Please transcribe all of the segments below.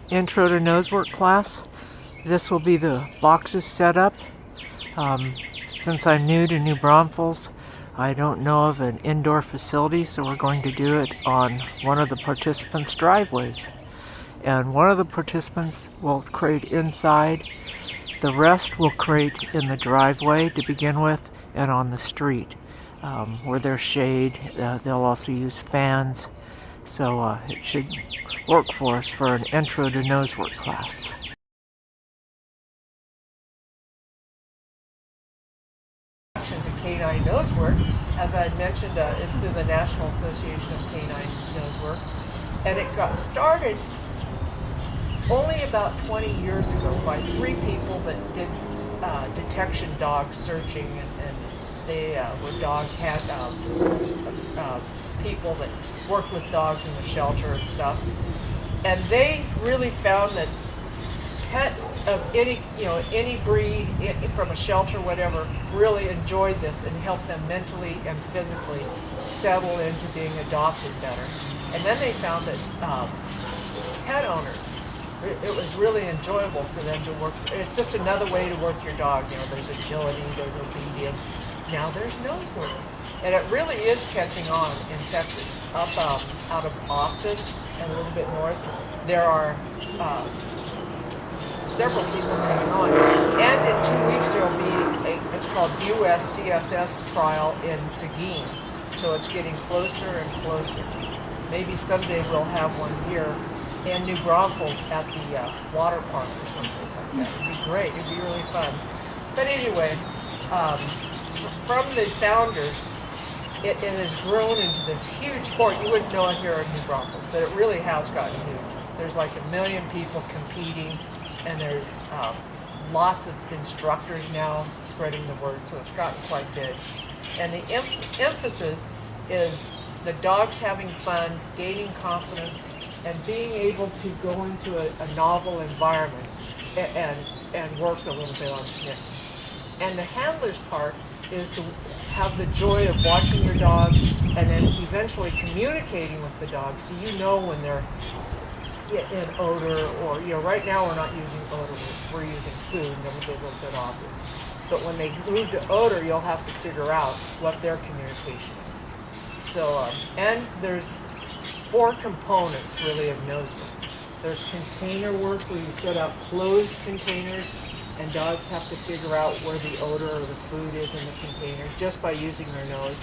intro to nose work class. This will be the boxes set up. Since I'm new to New Braunfels, I don't know of an indoor facility, so we're going to do it on one of the participants' driveways. And one of the participants will crate inside. The rest will crate in the driveway to begin with and on the street where there's shade. They'll also use fans. So it should work for us for an intro to nose work class. To Canine Nose Work, as I mentioned, it's through the National Association of Canine Nose Work, and it got started only about 20 years ago by 3 people that did detection dog searching, and they were dog had people that worked with dogs in the shelter and stuff, and they really found that pets of any breed from a shelter, whatever, really enjoyed this and helped them mentally and physically settle into being adopted better. And then they found that pet owners, it was really enjoyable for them to work. It's just another way to work your dog. There's agility, there's obedience. Now there's nose work. And it really is catching on in Texas. Up out of Austin and a little bit north, there are several people coming on. And in 2 weeks there will be it's called US CSS trial in Seguin. So it's getting closer and closer. Maybe someday we'll have one here in New Braunfels at the water park or someplace like that. It'd be great. It'd be really fun. But anyway, from the founders, it has grown into this huge sport. You wouldn't know it here in New Braunfels, but it really has gotten huge. There's like 1 million people competing, and there's lots of instructors now spreading the word, so it's gotten quite big. And the emphasis is the dogs having fun, gaining confidence, and being able to go into a novel environment and work a little bit on sniff. And the handler's part is to have the joy of watching your dog and then eventually communicating with the dog, so you know when they're in odor, or right now we're not using odor, we're using food, and it'll be a little bit obvious. But when they move to odor, you'll have to figure out what their communication is. So, and there's 4 components really of nose work. There's container work, where you set up closed containers, and dogs have to figure out where the odor or the food is in the container just by using their nose.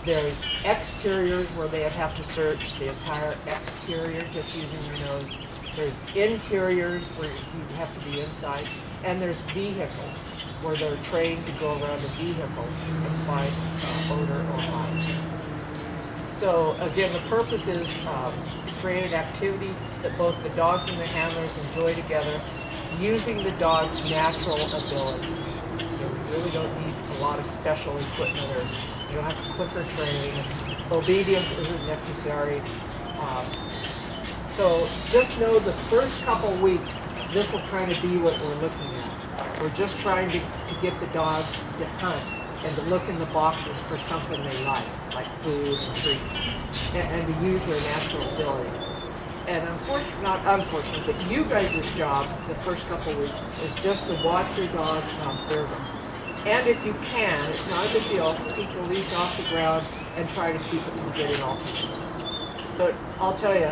There's exteriors, where they have to search the entire exterior just using their nose. There's interiors, where you have to be inside. And there's vehicles, where they're trained to go around the vehicle and find odor or light. So again, the purpose is to create an activity that both the dogs and the handlers enjoy together, using the dog's natural abilities. We really don't need a lot of special equipment, or you don't have to clicker train. Obedience isn't necessary. So just know the first couple weeks, this will kind of be what we're looking at. We're just trying to get the dog to hunt and to look in the boxes for something they like food and treats, and to use their natural ability. And not unfortunately, but you guys' job the first couple weeks is just to watch your dog and observe them. And if you can, it's not a big deal, keep the leash off the ground and try to keep it from getting all tangled. But I'll tell you,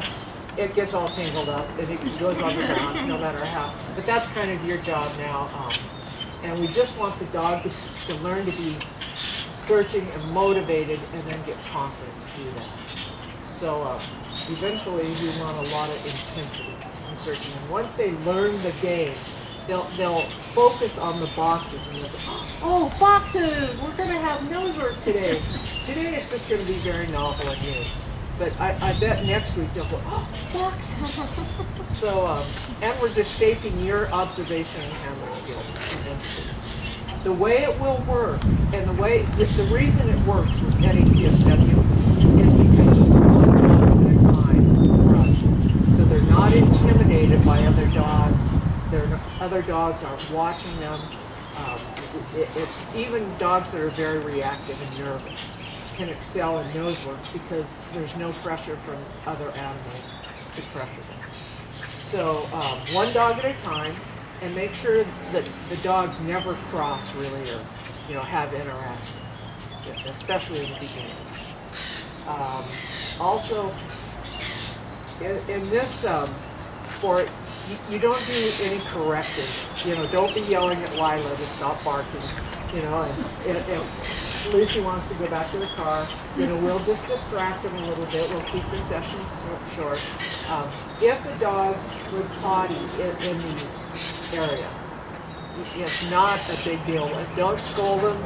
it gets all tangled up and it goes on the ground no matter how. But that's kind of your job now. And we just want the dog to learn to be searching and motivated, and then get confident to do that. So eventually we want a lot of intensity in searching. And once they learn the game, they'll focus on the boxes, and they'll say, oh, boxes! We're going to have nose work today. Today it's just going to be very novel and new. But I bet next week they'll go, oh, boxes! So, and we're just shaping your observation and handling skills eventually. The way it will work, and the reason it works with NACSW is because of the confident runs. So they're not intimidated by other dogs. Other dogs aren't watching them. It's even dogs that are very reactive and nervous can excel in nose work because there's no pressure from other animals to pressure them. So one dog at a time, and make sure that the dogs never cross really, or have interactions, especially in the beginning. Also, in this sport, you don't do any correcting. Don't be yelling at Lila to stop barking. And if Lucy wants to go back to the car, we'll just distract them a little bit. We'll keep the sessions short. If the dog would potty in the area, it's not a big deal. Don't scold them.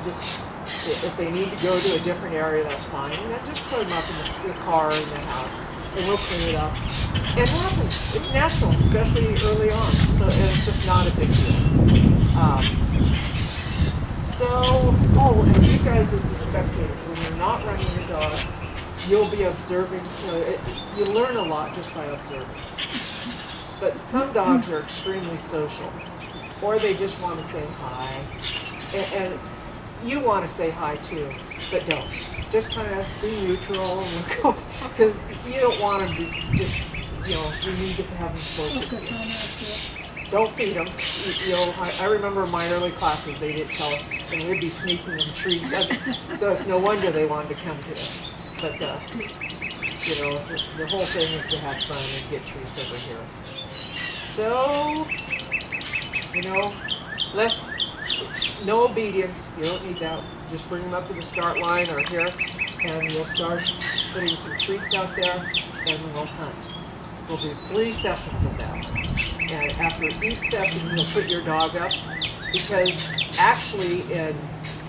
Just if they need to go to a different area, that's fine. And then just put them up in the car in the house, and we'll clean it up. And it happens. It's natural, especially early on. So it's just not a big deal. And you guys as the spectators, when you're not running your dog, you'll be observing. You learn a lot just by observing. But some dogs are extremely social, or they just want to say hi. And you want to say hi too, but don't. Just kind of be neutral and go, because you don't want them to just, you need to have them close to you. Don't feed them. I remember in my early classes, they didn't tell us, and we'd be sneaking them treats. So it's no wonder they wanted to come to us. But, the whole thing is to have fun and get treats over here. So, no obedience. You don't need that. Just bring them up to the start line or here, and we'll start putting some treats out there, and we'll hunt. We'll do 3 sessions of that. And after each session, you'll put your dog up, because actually in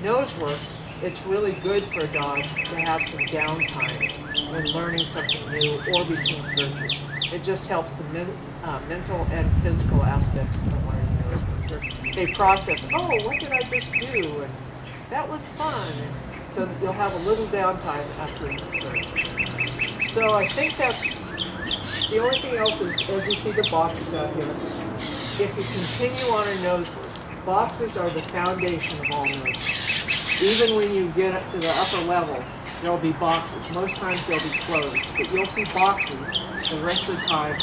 nose work, it's really good for a dog to have some downtime when learning something new or between searches. It just helps the mental and physical aspects of learning nose work. They process, what did I just do? And that was fun. And so you'll have a little downtime after each search. So I think that's the only thing else is, as you see the boxes out here, if you continue on a nose work, boxes are the foundation of all nose. Even when you get up to the upper levels, there'll be boxes. Most times they'll be closed, but you'll see boxes the rest of the time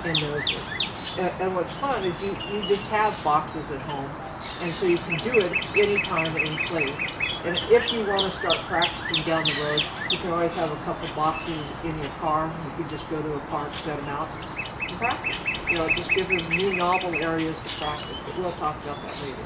in nose work. And what's fun is you just have boxes at home, and so you can do it anytime, any place. And if you want to start practicing down the road, you can always have a couple boxes in your car. You can just go to a park, set them out, and practice. Just give them new novel areas to practice, but we'll talk about that later.